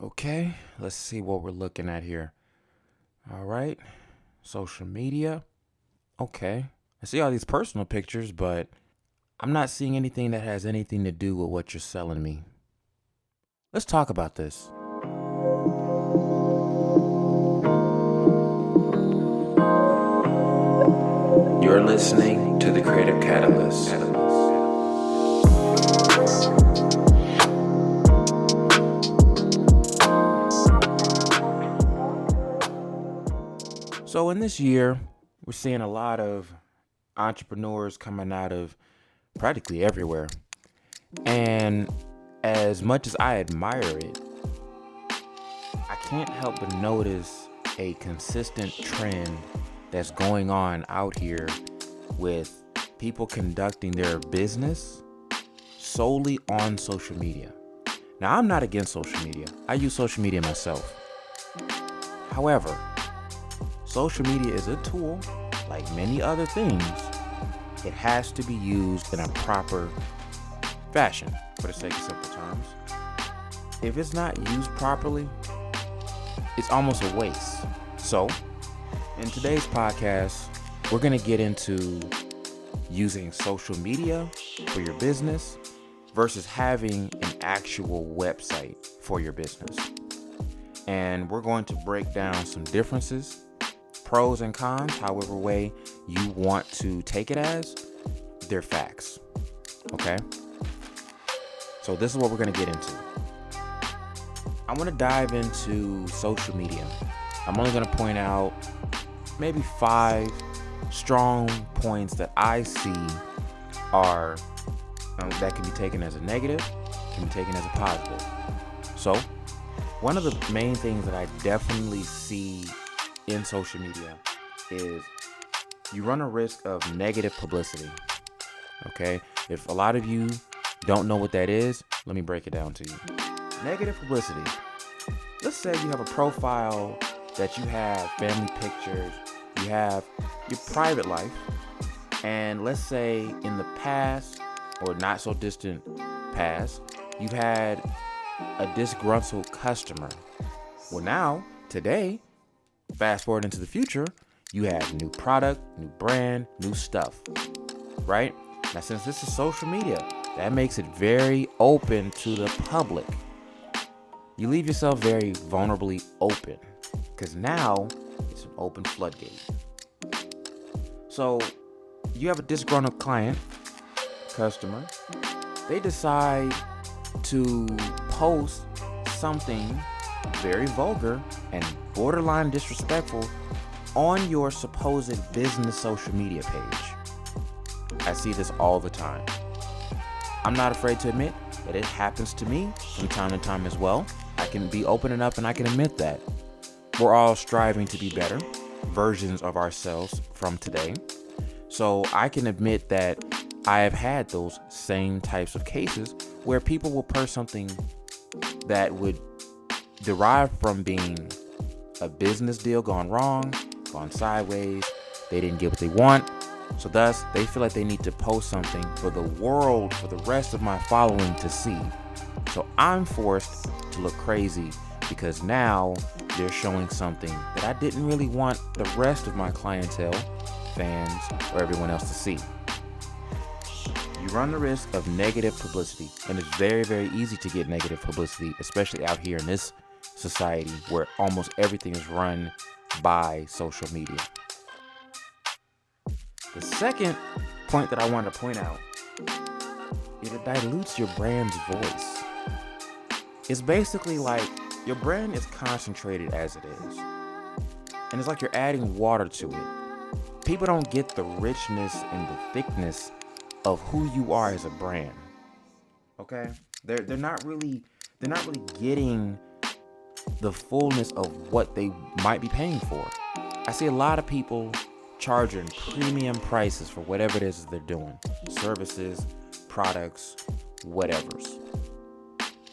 Okay, let's see what we're looking at here. All right, social media. Okay, I see all these personal pictures, but I'm not seeing anything that has anything to do with what you're selling me. Let's talk about this. You're listening to The Creative Catalyst. So in this year, we're seeing a lot of entrepreneurs coming out of practically everywhere. And as much as I admire it, I can't help but notice a consistent trend that's going on out here with people conducting their business solely on social media. Now, I'm not against social media. I use social media myself. However, social media is a tool, like many other things. It has to be used in a proper fashion, for the sake of simple terms. If it's not used properly, it's almost a waste. So, in today's podcast, we're going to get into using social media for your business versus having an actual website for your business. And we're going to break down some differences, pros and cons, however way you want to take it as. They're facts. Okay? So this is what we're going to get into. I want to dive into social media. I'm only going to point out maybe 5 strong points that I see are that can be taken as a negative, can be taken as a positive. So, one of the main things that I definitely see in social media is you run a risk of negative publicity. Okay? If a lot of you don't know what that is, let me break it down to you. Negative publicity. Let's say you have a profile that you have family pictures, you have your private life, and let's say in the past or not so distant past, you've had a disgruntled customer. Well, now, today, fast forward into the future, you have new product, new brand, new stuff, right? Now, since this is social media, that makes it very open to the public. You leave yourself very vulnerably open because now it's an open floodgate. So you have a disgruntled customer, they decide to post something very vulgar and borderline disrespectful on your supposed business social media page. I see this all the time. I'm not afraid to admit that it happens to me from time to time as well. I can be open enough and I can admit that. We're all striving to be better versions of ourselves from today. So I can admit that I have had those same types of cases where people will post something that would derive from being a business deal gone wrong, gone sideways, they didn't get what they want. So thus, they feel like they need to post something for the world, for the rest of my following to see. So I'm forced to look crazy because now they're showing something that I didn't really want the rest of my clientele, fans, or everyone else to see. You run the risk of negative publicity, and it's very, very easy to get negative publicity, especially out here in this society where almost everything is run by social media. The second point that I want to point out is it dilutes your brand's voice. It's basically like your brand is concentrated as it is. And it's like you're adding water to it. People don't get the richness and the thickness of who you are as a brand. Okay? They're not really getting the fullness of what they might be paying for. I see a lot of people charging premium prices for whatever it is that they're doing. Services, products, whatevers.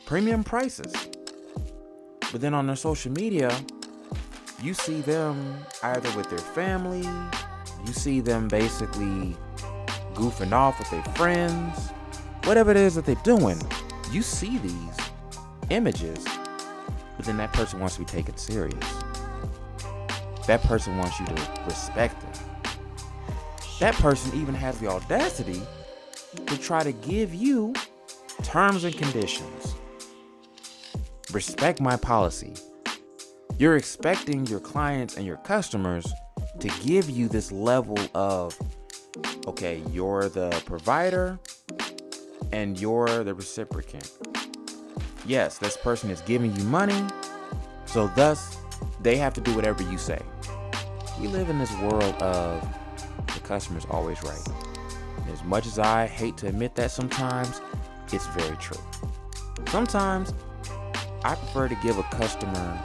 Premium prices. But then on their social media, you see them either with their family, you see them basically goofing off with their friends, whatever it is that they're doing, you see these images. But then that person wants to be taken serious. That person wants you to respect them. That person even has the audacity to try to give you terms and conditions. Respect my policy. You're expecting your clients and your customers to give you this level of, okay, you're the provider and you're the reciprocant. Yes, this person is giving you money, so thus they have to do whatever you say. We live in this world of the customer's always right. As much as I hate to admit that sometimes, it's very true. Sometimes I prefer to give a customer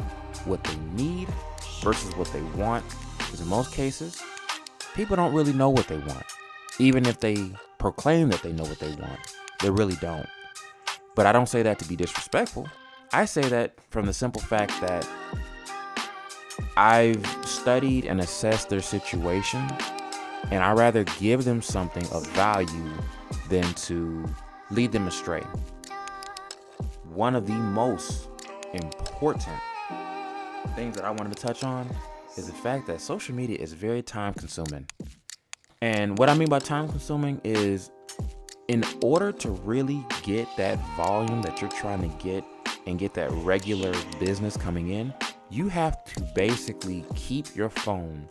what they need versus what they want, because in most cases, people don't really know what they want. Even if they proclaim that they know what they want, they really don't. But I don't say that to be disrespectful. I say that from the simple fact that I've studied and assessed their situation, and I'd rather give them something of value than to lead them astray. One of the most important things that I wanted to touch on is the fact that social media is very time consuming. And what I mean by time consuming is, in order to really get that volume that you're trying to get and get that regular business coming in, you have to basically keep your phone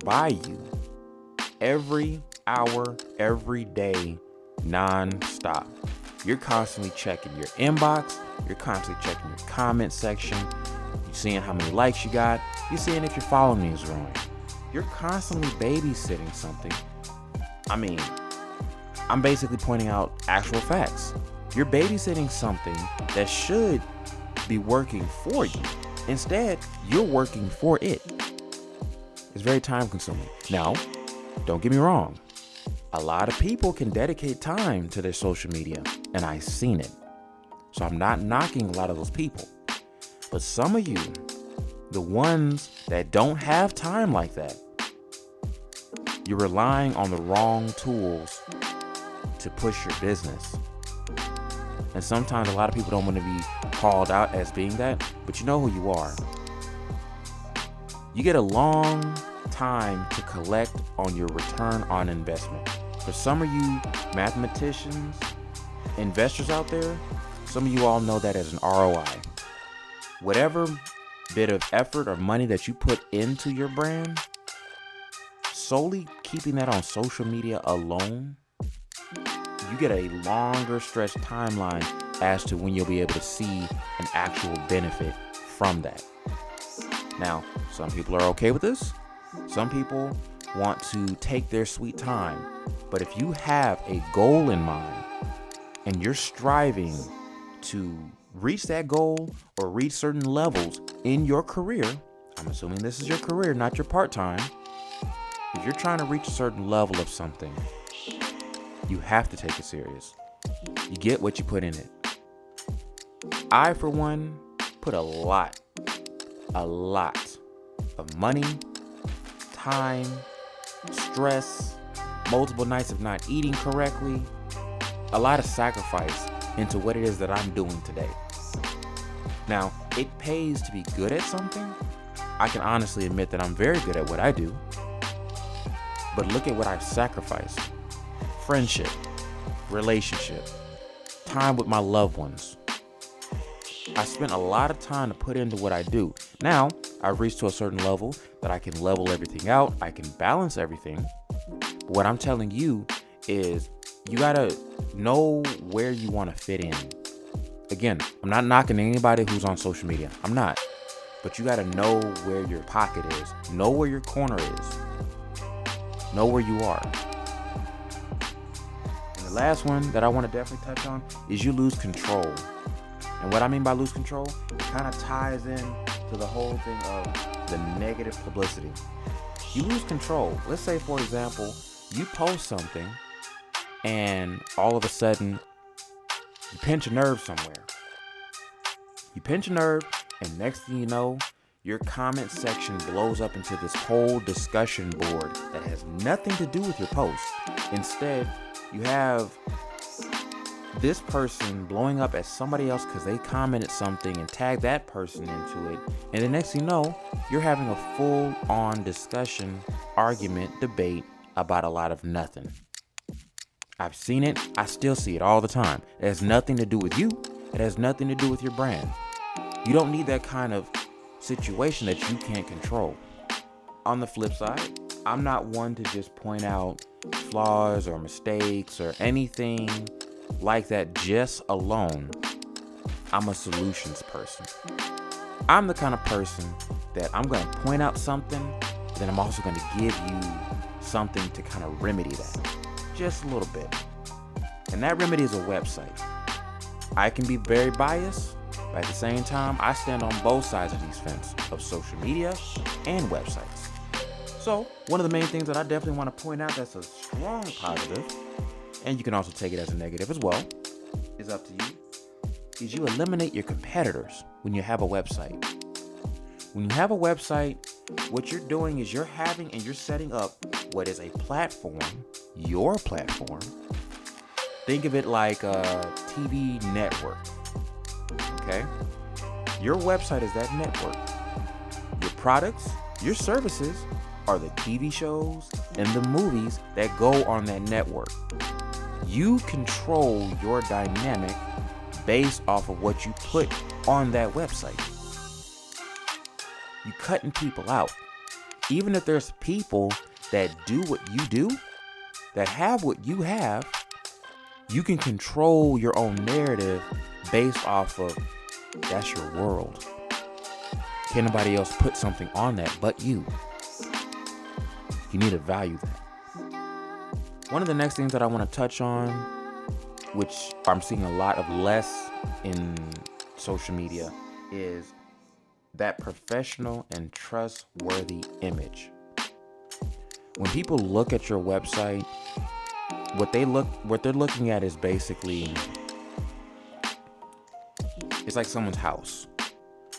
by you every hour, every day, non-stop. You're constantly checking your inbox. You're constantly checking your comment section. You're seeing how many likes you got. You're seeing if your following is growing. You're constantly babysitting something. I mean, I'm basically pointing out actual facts. You're babysitting something that should be working for you. Instead, you're working for it. It's very time consuming. Now, don't get me wrong. A lot of people can dedicate time to their social media, and I've seen it. So I'm not knocking a lot of those people. But some of you, the ones that don't have time like that, you're relying on the wrong tools to push your business. And sometimes a lot of people don't want to be called out as being that, but you know who you are. You get a long time to collect on your return on investment. For some of you mathematicians, investors out there, some of you all know that as an ROI. Whatever bit of effort or money that you put into your brand, solely keeping that on social media alone, you get a longer stretch timeline as to when you'll be able to see an actual benefit from that. Now, some people are okay with this. Some people want to take their sweet time. But if you have a goal in mind and you're striving to reach that goal or reach certain levels in your career, I'm assuming this is your career, not your part-time. If you're trying to reach a certain level of something, you have to take it serious. You get what you put in it. I, for one, put a lot of money, time, stress, multiple nights of not eating correctly, a lot of sacrifice into what it is that I'm doing today. Now, it pays to be good at something. I can honestly admit that I'm very good at what I do. But look at what I've sacrificed. Friendship, relationship, time with my loved ones. I spent a lot of time to put into what I do. Now, I've reached to a certain level that I can level everything out. I can balance everything. But what I'm telling you is you gotta know where you want to fit in. Again, I'm not knocking anybody who's on social media. I'm not. But you gotta know where your pocket is. Know where your corner is. Know where you are. And the last one that I want to definitely touch on is you lose control. And what I mean by lose control, it kind of ties in to the whole thing of the negative publicity. You lose control. Let's say, for example, you post something and all of a sudden you pinch a nerve somewhere. You pinch a nerve, and next thing you know, your comment section blows up into this whole discussion board that has nothing to do with your post. Instead, you have this person blowing up as somebody else because they commented something and tagged that person into it. And the next thing you know, you're having a full-on discussion, argument, debate about a lot of nothing. I've seen it. I still see it all the time. It has nothing to do with you. It has nothing to do with your brand. You don't need that kind of situation that you can't control. On the flip side, I'm not one to just point out flaws or mistakes or anything like that just alone. I'm a solutions person. I'm the kind of person that I'm going to point out something, but then I'm also going to give you something to kind of remedy that. Just a little bit. And that remedy is a website. I can be very biased, but at the same time, I stand on both sides of these fence of social media and websites. So, one of the main things that I definitely want to point out that's a strong positive, and you can also take it as a negative as well, is up to you, is you eliminate your competitors when you have a website. When you have a website, what you're doing is you're having and you're setting up what is a platform, your platform. Think of it like a TV network, okay? Your website is that network. Your products, your services are the TV shows and the movies that go on that network. You control your dynamic based off of what you put on that website. You cutting people out. Even if there's people that do what you do, that have what you have, you can control your own narrative based off of that's your world. Can't nobody else put something on that but you. You need to value that. One of the next things that I want to touch on, which I'm seeing a lot of less in social media, is that professional and trustworthy image. When people look at your website, what they're looking at is basically, it's like someone's house.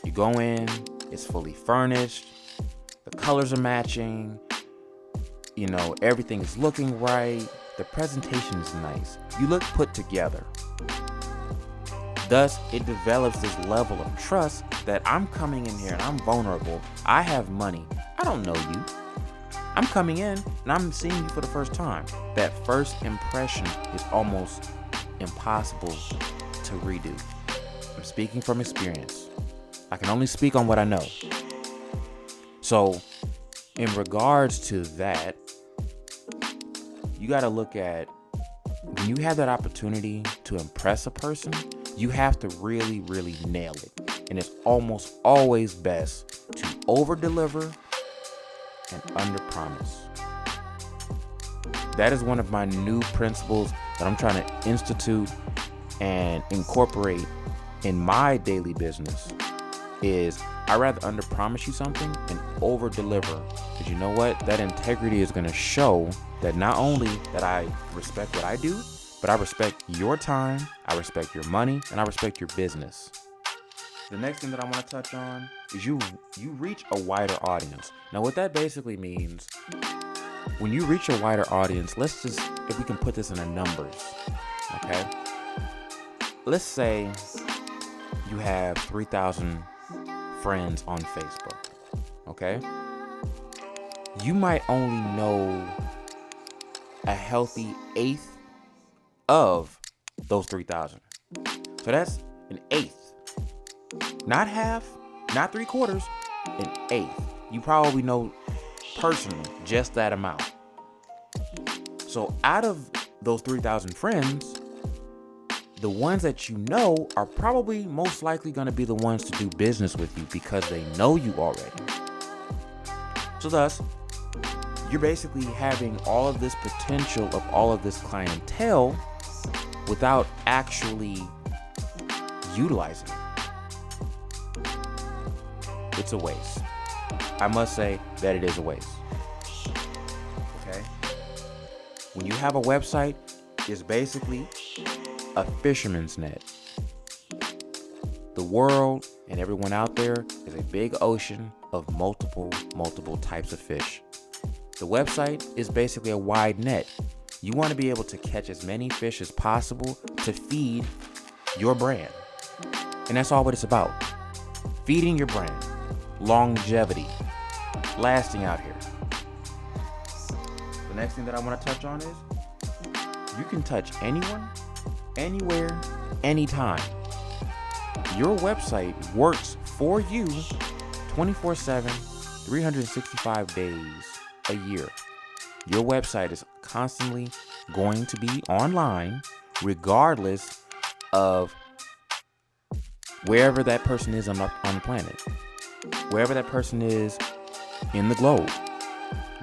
You go in, it's fully furnished, the colors are matching, you know, everything is looking right, the presentation is nice, you look put together. Thus, it develops this level of trust that I'm coming in here and I'm vulnerable. I have money. I don't know you. I'm coming in and I'm seeing you for the first time. That first impression is almost impossible to redo. I'm speaking from experience. I can only speak on what I know. So, in regards to that, you got to look at when you have that opportunity to impress a person, you have to really, really nail it. And it's almost always best to over-deliver and under-promise. That is one of my new principles that I'm trying to institute and incorporate in my daily business is I'd rather under-promise you something and over-deliver. Because you know what? That integrity is going to show that not only that I respect what I do, but I respect your time, I respect your money, and I respect your business. The next thing that I want to touch on is you reach a wider audience. Now, what that basically means, when you reach a wider audience, let's just, if we can put this in numbers, okay? Let's say you have 3,000 friends on Facebook, okay? You might only know a healthy eighth of those 3,000. So that's an eighth. Not half, not 3/4, an eighth. You probably know personally just that amount. So out of those 3,000 friends, the ones that you know are probably most likely going to be the ones to do business with you because they know you already. So thus, you're basically having all of this potential of all of this clientele without actually utilizing it. It's a waste. I must say that it is a waste. Okay? When you have a website, it's basically a fisherman's net. The world and everyone out there is a big ocean of multiple types of fish. The website is basically a wide net. You want to be able to catch as many fish as possible to feed your brand. And that's all what it's about. Feeding your brand. Longevity. Lasting out here. The next thing that I want to touch on is you can touch anyone, anywhere, anytime. Your website works for you 24/7, 365 days a year. Your website is constantly going to be online regardless of wherever that person is on the planet. Wherever that person is in the globe.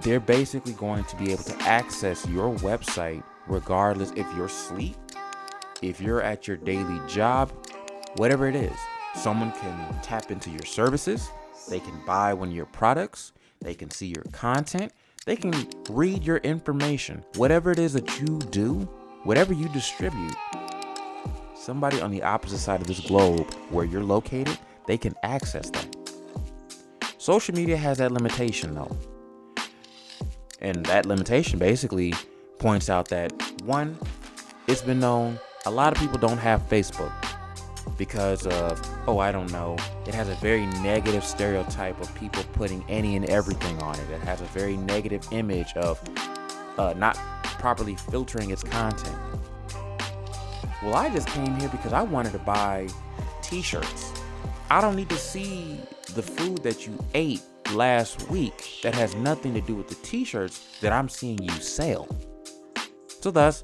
They're basically going to be able to access your website regardless if you're asleep, if you're at your daily job, whatever it is. Someone can tap into your services. They can buy one of your products. They can see your content. They can read your information. Whatever it is that you do, whatever you distribute, somebody on the opposite side of this globe where you're located, they can access that. Social media has that limitation though. And that limitation basically points out that, one, it's been known a lot of people don't have Facebook because of, it has a very negative stereotype of people putting any and everything on it. It has a very negative image of not properly filtering its content. Well, I just came here because I wanted to buy t-shirts. I don't need to see the food that you ate last week that has nothing to do with the t-shirts that I'm seeing you sell. So thus,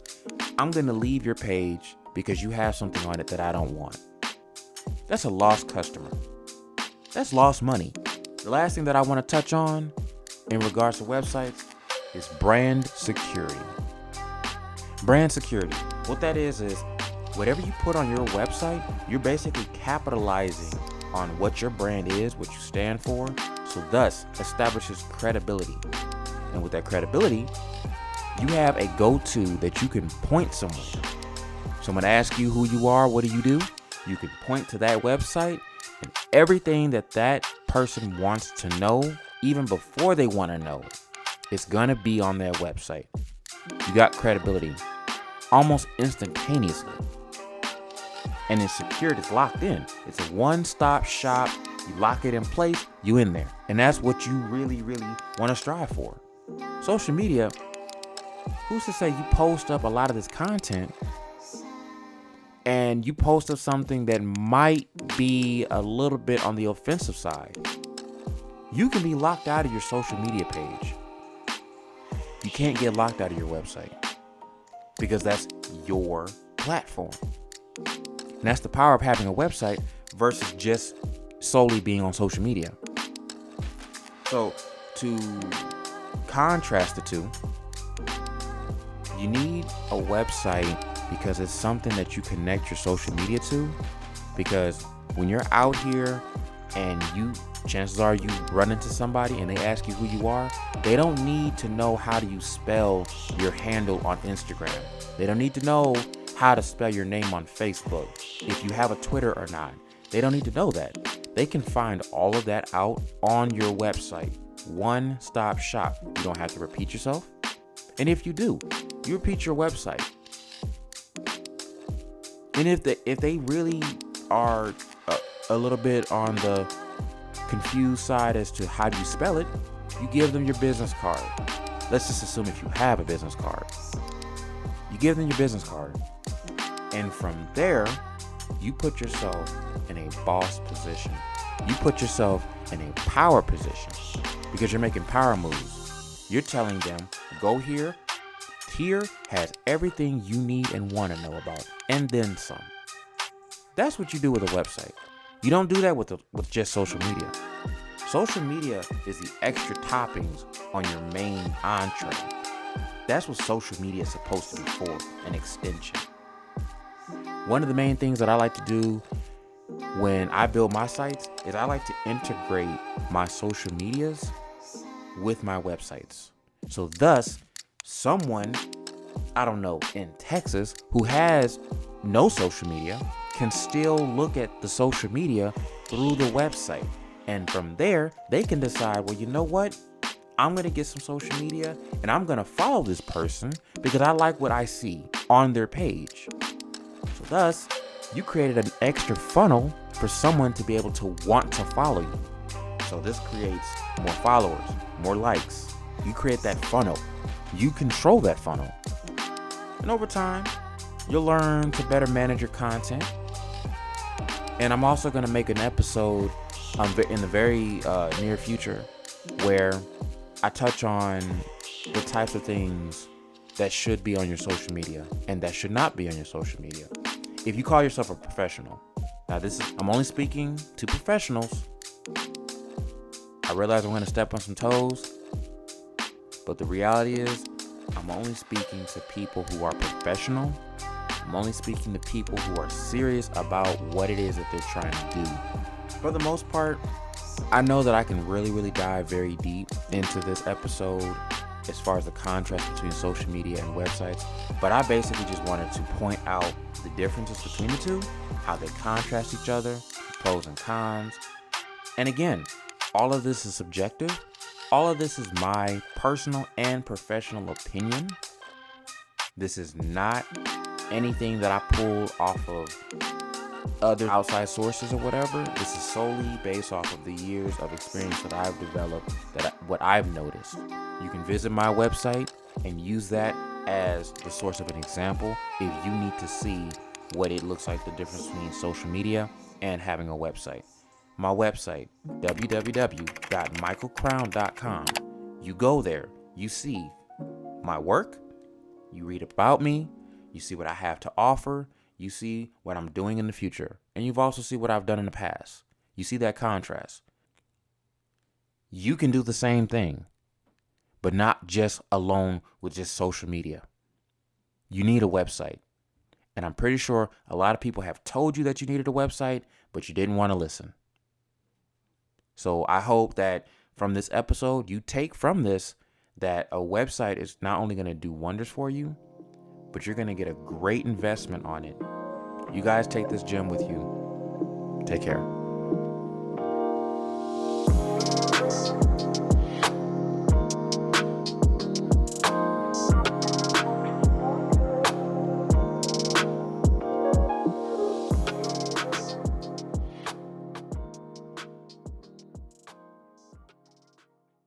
I'm going to leave your page because you have something on it that I don't want. That's a lost customer. That's lost money. The last thing that I want to touch on in regards to websites is brand security. Brand security. What that is whatever you put on your website, you're basically capitalizing on what your brand is, what you stand for, so thus establishes credibility. And with that credibility, you have a go-to that you can point someone. Someone asks you who you are, what do? You can point to that website, and everything that person wants to know, even before they want to know, it's gonna be on their website. You got credibility almost instantaneously. And it's secured, it's locked in. It's a one-stop shop. You lock it in place, you in there. And that's what you really, really want to strive for. Social media, who's to say you post up a lot of this content and you post up something that might be a little bit on the offensive side? You can be locked out of your social media page. You can't get locked out of your website because that's your platform. And that's the power of having a website versus just solely being on social media. So to contrast the two, you need a website because it's something that you connect your social media to. Because when you're out here and chances are you run into somebody and they ask you who you are, they don't need to know how do you spell your handle on Instagram. They don't need to know how to spell your name on Facebook, if you have a Twitter or not. They don't need to know that. They can find all of that out on your website. One-stop shop. You don't have to repeat yourself. And if you do, you repeat your website. And if they really are a little bit on the confused side as to how do you spell it, you give them your business card. Let's just assume if you have a business card. You give them your business card. And from there, you put yourself in a boss position. You put yourself in a power position because you're making power moves. You're telling them, go here. Here has everything you need and want to know about, and then some. That's what you do with a website. You don't do that with just social media. Social media is the extra toppings on your main entree. That's what social media is supposed to be for, an extension. One of the main things that I like to do when I build my sites is I like to integrate my social medias with my websites. So thus, someone, in Texas who has no social media can still look at the social media through the website. And from there, they can decide, well, you know what? I'm going to get some social media and I'm going to follow this person because I like what I see on their page. Thus, you created an extra funnel for someone to be able to want to follow you. So this creates more followers, more likes. You create that funnel. You control that funnel. And over time, you'll learn to better manage your content. And I'm also going to make an episode in the very near future where I touch on the types of things that should be on your social media and that should not be on your social media. If you call yourself a professional, now I'm only speaking to professionals. I realize I'm going to step on some toes, but the reality is I'm only speaking to people who are professional. I'm only speaking to people who are serious about what it is that they're trying to do. For the most part, I know that I can really dive very deep into this episode as far as the contrast between social media and websites, but I basically just wanted to point out the differences between the two, how they contrast each other, pros and cons. And again, all of this is subjective. All of this is my personal and professional opinion. This is not anything that I pull off of other outside sources or whatever. This is solely based off of the years of experience that I've developed, what I've noticed. You can visit my website and use that as the source of an example if you need to see what it looks like, the difference between social media and having a website. My website, www.michaelcrown.com. You go there, you see my work, you read about me, you see what I have to offer, you see what I'm doing in the future, and you've also seen what I've done in the past. You see that contrast. You can do the same thing, but not just alone with just social media. You need a website. And I'm pretty sure a lot of people have told you that you needed a website, but you didn't want to listen. So I hope that from this episode, you take from this that a website is not only going to do wonders for you, but you're going to get a great investment on it. You guys take this gem with you. Take care.